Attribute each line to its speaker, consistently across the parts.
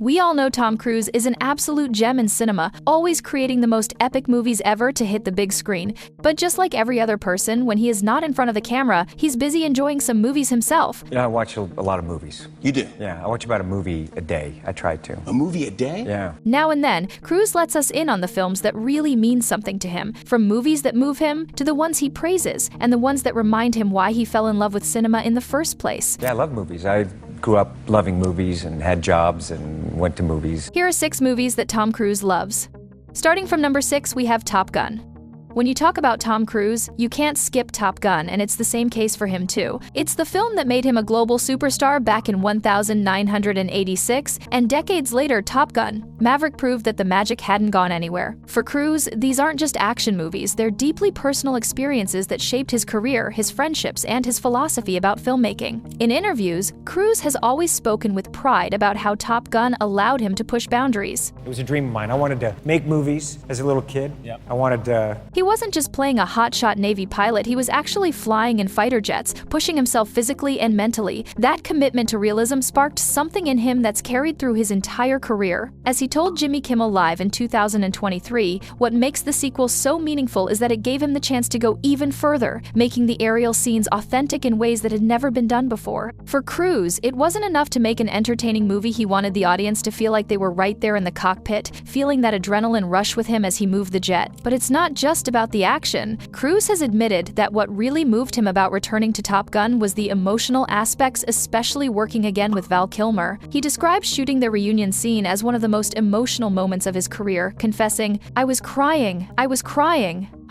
Speaker 1: We all know Tom Cruise is an absolute gem in cinema, always creating the most epic movies ever to hit the big screen. But just like every other person, when he is not in front of the camera, he's busy enjoying some movies himself.
Speaker 2: I watch a lot of movies.
Speaker 3: You do?
Speaker 2: Yeah, I watch about a movie a day. I try to.
Speaker 3: A movie a day?
Speaker 2: Yeah.
Speaker 1: Now and then, Cruise lets us in on the films that really mean something to him, from movies that move him to the ones he praises, and the ones that remind him why he fell in love with cinema in the first place.
Speaker 2: Yeah, I love movies. I grew up loving movies and had jobs and went to movies.
Speaker 1: Here are 6 movies that Tom Cruise loves. Starting from number 6, we have Top Gun. When you talk about Tom Cruise, you can't skip Top Gun, and it's the same case for him too. It's the film that made him a global superstar back in 1986, and decades later, Top Gun, Maverick proved that the magic hadn't gone anywhere. For Cruise, these aren't just action movies, they're deeply personal experiences that shaped his career, his friendships, and his philosophy about filmmaking. In interviews, Cruise has always spoken with pride about how Top Gun allowed him to push boundaries.
Speaker 2: It was a dream of mine. I wanted to make movies as a little kid.
Speaker 3: Yep.
Speaker 2: I wanted to...
Speaker 1: He wasn't just playing a hotshot Navy pilot, he was actually flying in fighter jets, pushing himself physically and mentally. That commitment to realism sparked something in him that's carried through his entire career. As he told Jimmy Kimmel Live in 2023, what makes the sequel so meaningful is that it gave him the chance to go even further, making the aerial scenes authentic in ways that had never been done before. For Cruise, it wasn't enough to make an entertaining movie. He wanted the audience to feel like they were right there in the cockpit, feeling that adrenaline rush with him as he moved the jet. But it's not just about the action. Cruise has admitted that what really moved him about returning to Top Gun was the emotional aspects, especially working again with Val Kilmer. He described shooting the reunion scene as one of the most emotional moments of his career, confessing, I was crying.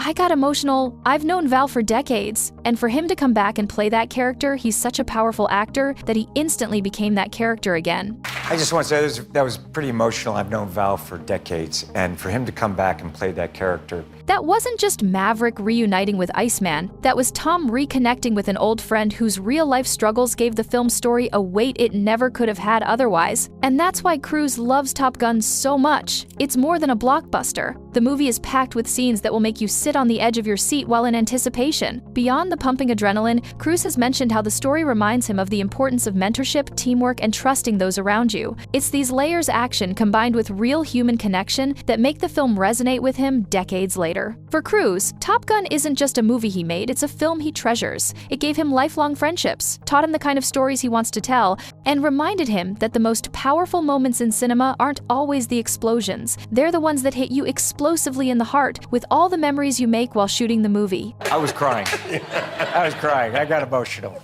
Speaker 1: I got emotional. I've known Val for decades. And for him to come back and play that character, he's such a powerful actor that he instantly became that character again.
Speaker 2: I just want to say that was pretty emotional. I've known Val for decades, and for him to come back and play that character.
Speaker 1: That wasn't just Maverick reuniting with Iceman. That was Tom reconnecting with an old friend whose real-life struggles gave the film's story a weight it never could have had otherwise. And that's why Cruise loves Top Gun so much. It's more than a blockbuster. The movie is packed with scenes that will make you sit on the edge of your seat while in anticipation. Beyond the pumping adrenaline, Cruise has mentioned how the story reminds him of the importance of mentorship, teamwork, and trusting those around you. It's these layers of action combined with real human connection that make the film resonate with him decades later. For Cruise, Top Gun isn't just a movie he made, it's a film he treasures. It gave him lifelong friendships, taught him the kind of stories he wants to tell, and reminded him that the most powerful moments in cinema aren't always the explosions. They're the ones that hit you explosively in the heart with all the memories you make while shooting the movie.
Speaker 2: I was crying. I got emotional.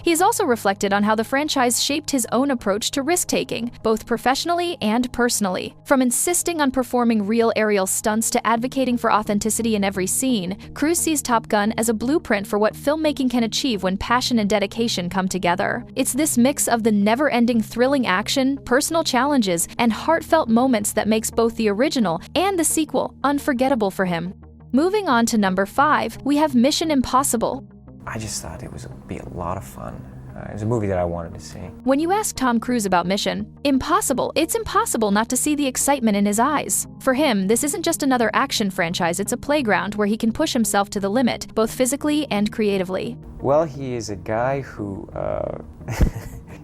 Speaker 1: He has also reflected on how the franchise shaped his own approach to risk-taking, both professionally and personally. From insisting on performing real aerial stunts to advocating for authenticity in every scene, Cruise sees Top Gun as a blueprint for what filmmaking can achieve when passion and dedication come together. It's this mix of the never-ending thrilling action, personal challenges, and heartfelt moments that makes both the original and the sequel unforgettable for him. Moving on to number 5, we have Mission Impossible.
Speaker 2: I just thought it would be a lot of fun. It was a movie that I wanted to see.
Speaker 1: When you ask Tom Cruise about Mission Impossible, it's impossible not to see the excitement in his eyes. For him, this isn't just another action franchise, it's a playground where he can push himself to the limit, both physically and creatively.
Speaker 2: Well, he is a guy who,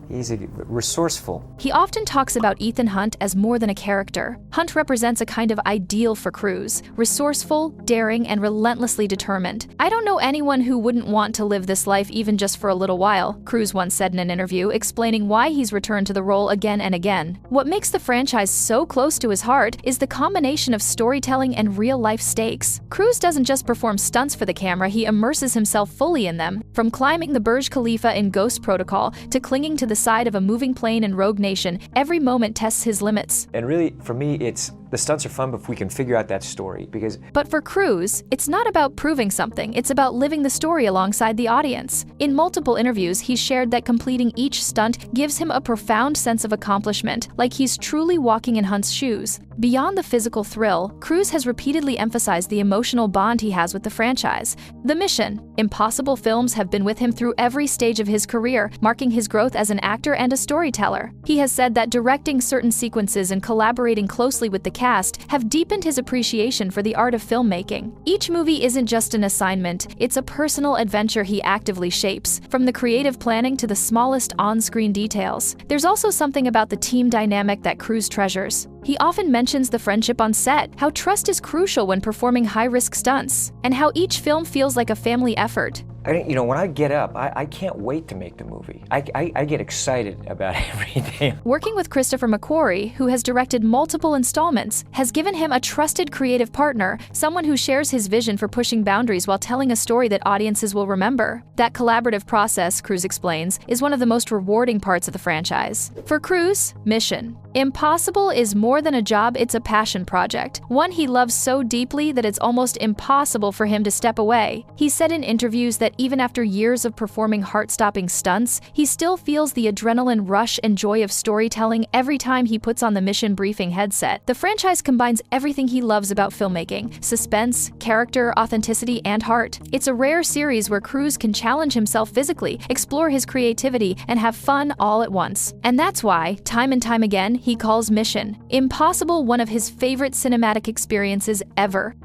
Speaker 2: he's resourceful.
Speaker 1: He often talks about Ethan Hunt as more than a character. Hunt represents a kind of ideal for Cruise, resourceful, daring, and relentlessly determined. I don't know anyone who wouldn't want to live this life even just for a little while, Cruise once said in an interview, explaining why he's returned to the role again and again. What makes the franchise so close to his heart is the combination of storytelling and real-life stakes. Cruise doesn't just perform stunts for the camera, he immerses himself fully in them. From climbing the Burj Khalifa in Ghost Protocol to clinging to the side of a moving plane in Rogue Nation, every moment tests his limits.
Speaker 2: And really, for me, the stunts are fun, but if we can figure out that story, because...
Speaker 1: But for Cruise, it's not about proving something, it's about living the story alongside the audience. In multiple interviews, he's shared that completing each stunt gives him a profound sense of accomplishment, like he's truly walking in Hunt's shoes. Beyond the physical thrill, Cruise has repeatedly emphasized the emotional bond he has with the franchise. The Mission Impossible films have been with him through every stage of his career, marking his growth as an actor and a storyteller. He has said that directing certain sequences and collaborating closely with the cast cast have deepened his appreciation for the art of filmmaking. Each movie isn't just an assignment, it's a personal adventure he actively shapes, from the creative planning to the smallest on-screen details. There's also something about the team dynamic that Cruise treasures. He often mentions the friendship on set, how trust is crucial when performing high-risk stunts, and how each film feels like a family effort.
Speaker 3: When I get up, I can't wait to make the movie. I get excited about every day.
Speaker 1: Working with Christopher McQuarrie, who has directed multiple installments, has given him a trusted creative partner, someone who shares his vision for pushing boundaries while telling a story that audiences will remember. That collaborative process, Cruise explains, is one of the most rewarding parts of the franchise. For Cruise, mission. Impossible is more than a job, it's a passion project, one he loves so deeply that it's almost impossible for him to step away. He said in interviews that even after years of performing heart-stopping stunts, he still feels the adrenaline rush and joy of storytelling every time he puts on the mission briefing headset. The franchise combines everything he loves about filmmaking: suspense, character, authenticity, and heart. It's a rare series where Cruise can challenge himself physically, explore his creativity, and have fun all at once. And that's why, time and time again, he calls Mission Impossible one of his favorite cinematic experiences ever.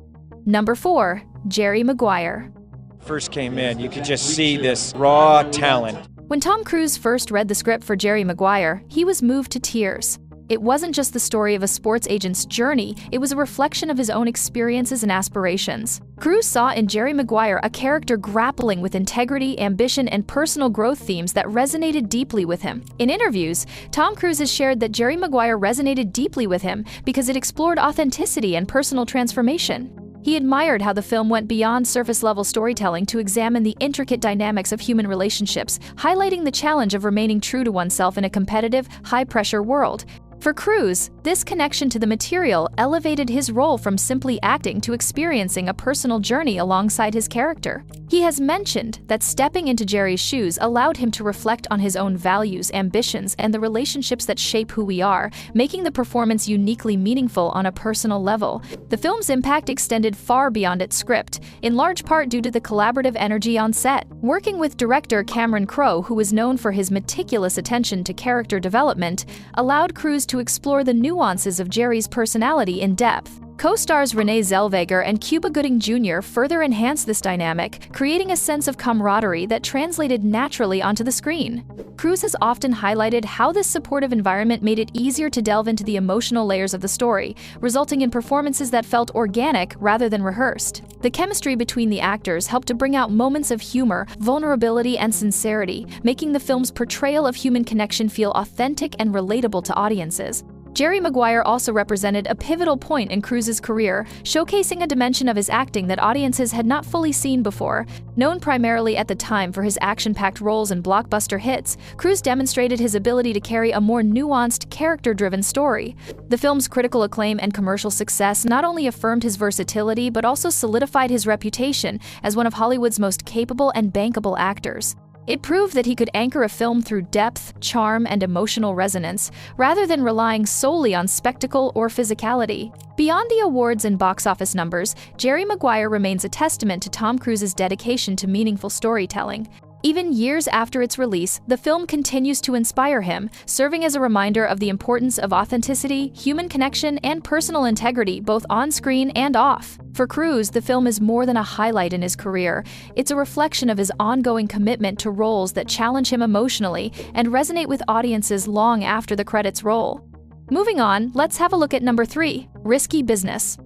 Speaker 1: Number 4. Jerry Maguire.
Speaker 4: First came in, you could just see this raw talent.
Speaker 1: When Tom Cruise first read the script for Jerry Maguire, he was moved to tears. It wasn't just the story of a sports agent's journey, it was a reflection of his own experiences and aspirations. Cruise saw in Jerry Maguire a character grappling with integrity, ambition, and personal growth themes that resonated deeply with him. In interviews, Tom Cruise has shared that Jerry Maguire resonated deeply with him because it explored authenticity and personal transformation. He admired how the film went beyond surface-level storytelling to examine the intricate dynamics of human relationships, highlighting the challenge of remaining true to oneself in a competitive, high-pressure world. For Cruise, this connection to the material elevated his role from simply acting to experiencing a personal journey alongside his character. He has mentioned that stepping into Jerry's shoes allowed him to reflect on his own values, ambitions, and the relationships that shape who we are, making the performance uniquely meaningful on a personal level. The film's impact extended far beyond its script, in large part due to the collaborative energy on set. Working with director Cameron Crowe, who is known for his meticulous attention to character development, allowed Cruise to explore the nuances of Jerry's personality in depth. Co-stars Renee Zellweger and Cuba Gooding Jr. further enhanced this dynamic, creating a sense of camaraderie that translated naturally onto the screen. Cruise has often highlighted how this supportive environment made it easier to delve into the emotional layers of the story, resulting in performances that felt organic rather than rehearsed. The chemistry between the actors helped to bring out moments of humor, vulnerability, and sincerity, making the film's portrayal of human connection feel authentic and relatable to audiences. Jerry Maguire also represented a pivotal point in Cruise's career, showcasing a dimension of his acting that audiences had not fully seen before. Known primarily at the time for his action-packed roles and blockbuster hits, Cruise demonstrated his ability to carry a more nuanced, character-driven story. The film's critical acclaim and commercial success not only affirmed his versatility but also solidified his reputation as one of Hollywood's most capable and bankable actors. It proved that he could anchor a film through depth, charm, and emotional resonance, rather than relying solely on spectacle or physicality. Beyond the awards and box office numbers, Jerry Maguire remains a testament to Tom Cruise's dedication to meaningful storytelling. Even years after its release, the film continues to inspire him, serving as a reminder of the importance of authenticity, human connection, and personal integrity both on screen and off. For Cruise, the film is more than a highlight in his career. It's a reflection of his ongoing commitment to roles that challenge him emotionally and resonate with audiences long after the credits roll. Moving on, let's have a look at number 3, Risky Business.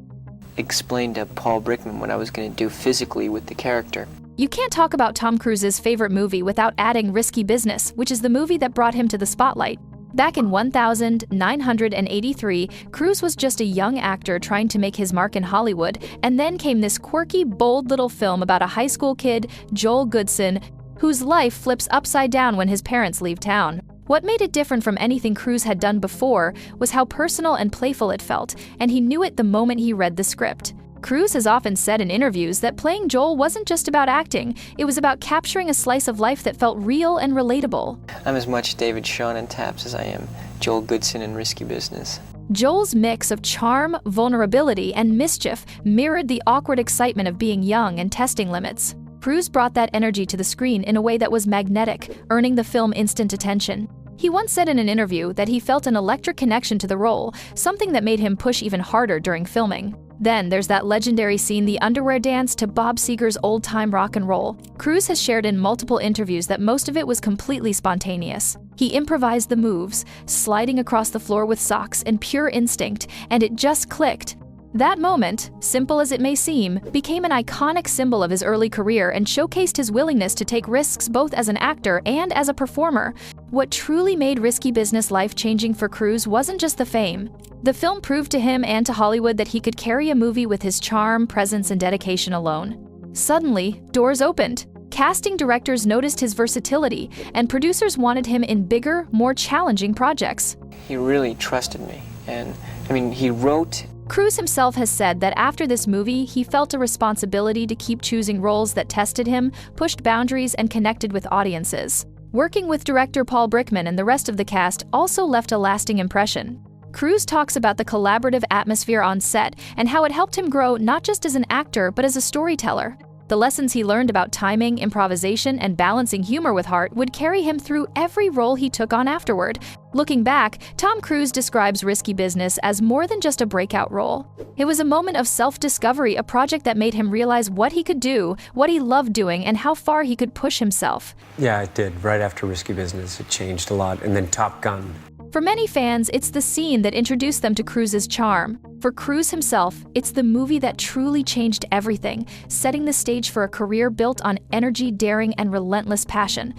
Speaker 5: Explained to Paul Brickman what I was going to do physically with the character.
Speaker 1: You can't talk about Tom Cruise's favorite movie without adding Risky Business, which is the movie that brought him to the spotlight. Back in 1983, Cruise was just a young actor trying to make his mark in Hollywood, and then came this quirky, bold little film about a high school kid, Joel Goodson, whose life flips upside down when his parents leave town. What made it different from anything Cruise had done before was how personal and playful it felt, and he knew it the moment he read the script. Cruise has often said in interviews that playing Joel wasn't just about acting, it was about capturing a slice of life that felt real and relatable.
Speaker 5: I'm as much David Shawn in Taps as I am Joel Goodson in Risky Business.
Speaker 1: Joel's mix of charm, vulnerability, and mischief mirrored the awkward excitement of being young and testing limits. Cruise brought that energy to the screen in a way that was magnetic, earning the film instant attention. He once said in an interview that he felt an electric connection to the role, something that made him push even harder during filming. Then there's that legendary scene, the underwear dance to Bob Seger's old-time rock and roll. Cruise has shared in multiple interviews that most of it was completely spontaneous. He improvised the moves, sliding across the floor with socks in pure instinct, and it just clicked. That moment, simple as it may seem, became an iconic symbol of his early career and showcased his willingness to take risks both as an actor and as a performer. What truly made risky business life-changing for Cruise wasn't just the fame. The film proved to him and to Hollywood that he could carry a movie with his charm, presence, and dedication alone. Suddenly, doors opened. Casting directors noticed his versatility, and producers wanted him in bigger, more challenging projects.
Speaker 5: He really trusted me, and he wrote.
Speaker 1: Cruise himself has said that after this movie, he felt a responsibility to keep choosing roles that tested him, pushed boundaries, and connected with audiences. Working with director Paul Brickman and the rest of the cast also left a lasting impression. Cruise talks about the collaborative atmosphere on set and how it helped him grow not just as an actor but as a storyteller. The lessons he learned about timing, improvisation, and balancing humor with heart would carry him through every role he took on afterward. Looking back, Tom Cruise describes Risky Business as more than just a breakout role. It was a moment of self-discovery, a project that made him realize what he could do, what he loved doing, and how far he could push himself.
Speaker 6: Yeah, it did. Right after Risky Business, it changed a lot. And then Top Gun.
Speaker 1: For many fans, it's the scene that introduced them to Cruise's charm. For Cruise himself, it's the movie that truly changed everything, setting the stage for a career built on energy, daring, and relentless passion.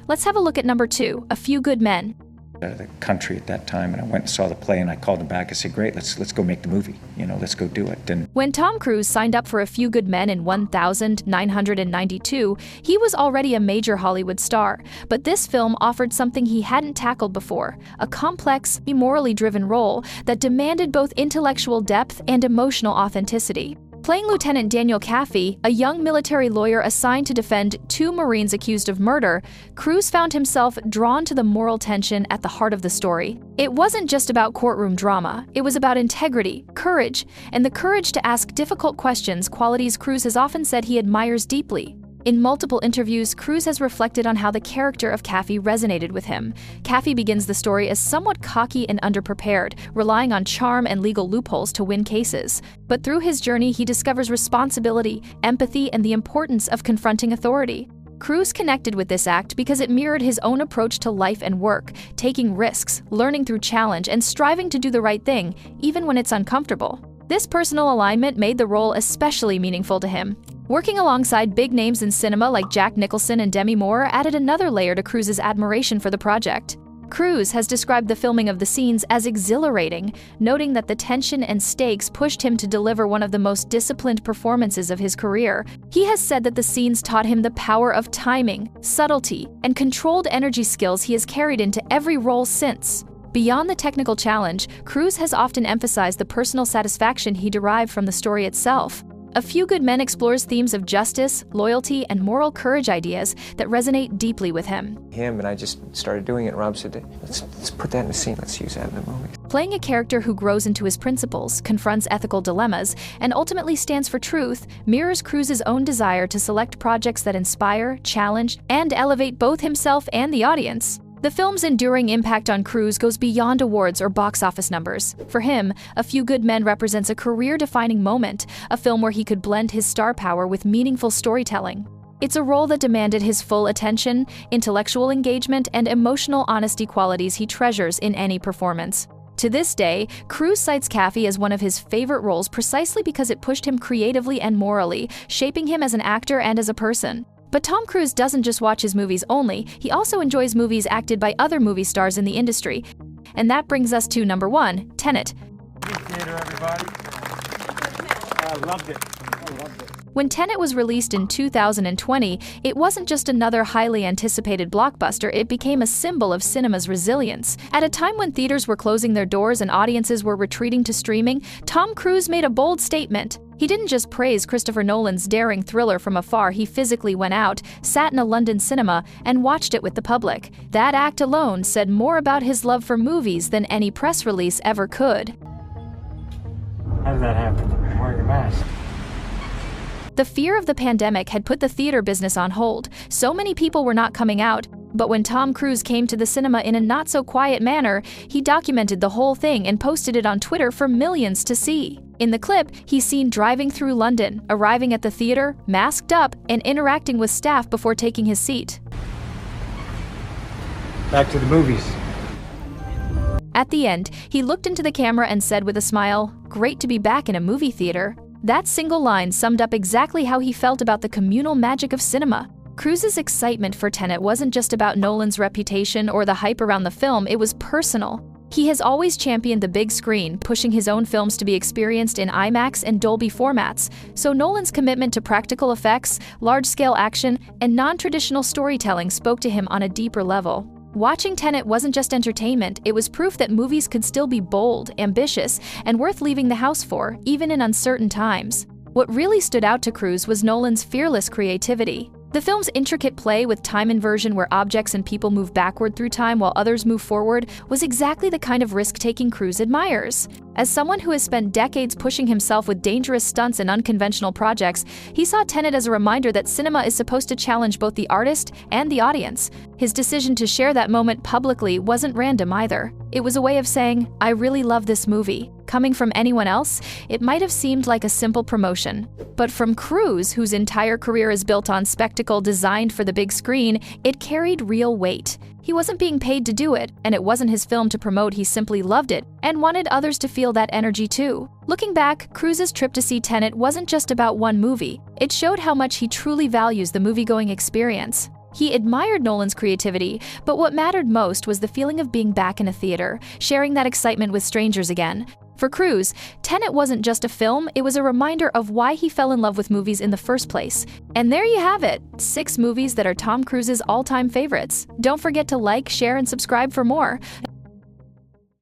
Speaker 1: Let's have a look at number 2, A Few Good Men.
Speaker 7: The country at that time, and I went and saw the play, and I called him back. I said, "Great, let's go make the movie. Let's go do it." And
Speaker 1: when Tom Cruise signed up for A Few Good Men in 1992, he was already a major Hollywood star. But this film offered something he hadn't tackled before: a complex, morally driven role that demanded both intellectual depth and emotional authenticity. Playing Lieutenant Daniel Caffey, a young military lawyer assigned to defend 2 Marines accused of murder, Cruise found himself drawn to the moral tension at the heart of the story. It wasn't just about courtroom drama, it was about integrity, courage, and the courage to ask difficult questions, qualities Cruise has often said he admires deeply. In multiple interviews, Cruise has reflected on how the character of Caffey resonated with him. Caffey begins the story as somewhat cocky and underprepared, relying on charm and legal loopholes to win cases. But through his journey, he discovers responsibility, empathy, and the importance of confronting authority. Cruise connected with this act because it mirrored his own approach to life and work, taking risks, learning through challenge, and striving to do the right thing, even when it's uncomfortable. This personal alignment made the role especially meaningful to him. Working alongside big names in cinema like Jack Nicholson and Demi Moore added another layer to Cruise's admiration for the project. Cruise has described the filming of the scenes as exhilarating, noting that the tension and stakes pushed him to deliver one of the most disciplined performances of his career. He has said that the scenes taught him the power of timing, subtlety, and controlled energy skills he has carried into every role since. Beyond the technical challenge, Cruise has often emphasized the personal satisfaction he derived from the story itself. A Few Good Men explores themes of justice, loyalty, and moral courage ideas that resonate deeply with him.
Speaker 3: And I just started doing it, and Rob said, let's put that in a scene, let's use that in the movie.
Speaker 1: Playing a character who grows into his principles, confronts ethical dilemmas, and ultimately stands for truth, mirrors Cruise's own desire to select projects that inspire, challenge, and elevate both himself and the audience. The film's enduring impact on Cruise goes beyond awards or box office numbers. For him, A Few Good Men represents a career-defining moment, a film where he could blend his star power with meaningful storytelling. It's a role that demanded his full attention, intellectual engagement, and emotional honesty, qualities he treasures in any performance. To this day, Cruise cites Caffey as one of his favorite roles precisely because it pushed him creatively and morally, shaping him as an actor and as a person. But Tom Cruise doesn't just watch his movies only, he also enjoys movies acted by other movie stars in the industry. And that brings us to number 1, Tenet.
Speaker 2: Theater, everybody. I loved it.
Speaker 1: When Tenet was released in 2020, it wasn't just another highly anticipated blockbuster, it became a symbol of cinema's resilience. At a time when theaters were closing their doors and audiences were retreating to streaming, Tom Cruise made a bold statement. He didn't just praise Christopher Nolan's daring thriller from afar, he physically went out, sat in a London cinema, and watched it with the public. That act alone said more about his love for movies than any press release ever could.
Speaker 2: How did that happen? Wearing a mask.
Speaker 1: The fear of the pandemic had put the theater business on hold. So many people were not coming out. But when Tom Cruise came to the cinema in a not-so-quiet manner, he documented the whole thing and posted it on Twitter for millions to see. In the clip, he's seen driving through London, arriving at the theater, masked up, and interacting with staff before taking his seat.
Speaker 2: Back to the movies.
Speaker 1: At the end, he looked into the camera and said with a smile, "Great to be back in a movie theater." That single line summed up exactly how he felt about the communal magic of cinema. Cruise's excitement for Tenet wasn't just about Nolan's reputation or the hype around the film, it was personal. He has always championed the big screen, pushing his own films to be experienced in IMAX and Dolby formats, so Nolan's commitment to practical effects, large-scale action, and non-traditional storytelling spoke to him on a deeper level. Watching Tenet wasn't just entertainment, it was proof that movies could still be bold, ambitious, and worth leaving the house for, even in uncertain times. What really stood out to Cruise was Nolan's fearless creativity. The film's intricate play with time inversion where objects and people move backward through time while others move forward was exactly the kind of risk-taking Cruise admires. As someone who has spent decades pushing himself with dangerous stunts and unconventional projects, he saw Tenet as a reminder that cinema is supposed to challenge both the artist and the audience. His decision to share that moment publicly wasn't random either. It was a way of saying, "I really love this movie." Coming from anyone else, it might have seemed like a simple promotion. But from Cruise, whose entire career is built on spectacle designed for the big screen, it carried real weight. He wasn't being paid to do it, and it wasn't his film to promote, he simply loved it and wanted others to feel that energy too. Looking back, Cruise's trip to see Tenet wasn't just about one movie. It showed how much he truly values the movie-going experience. He admired Nolan's creativity, but what mattered most was the feeling of being back in a theater, sharing that excitement with strangers again. For Cruise, Tenet wasn't just a film, it was a reminder of why he fell in love with movies in the first place. And there you have it, 6 movies that are Tom Cruise's all-time favorites. Don't forget to like, share, and subscribe for more.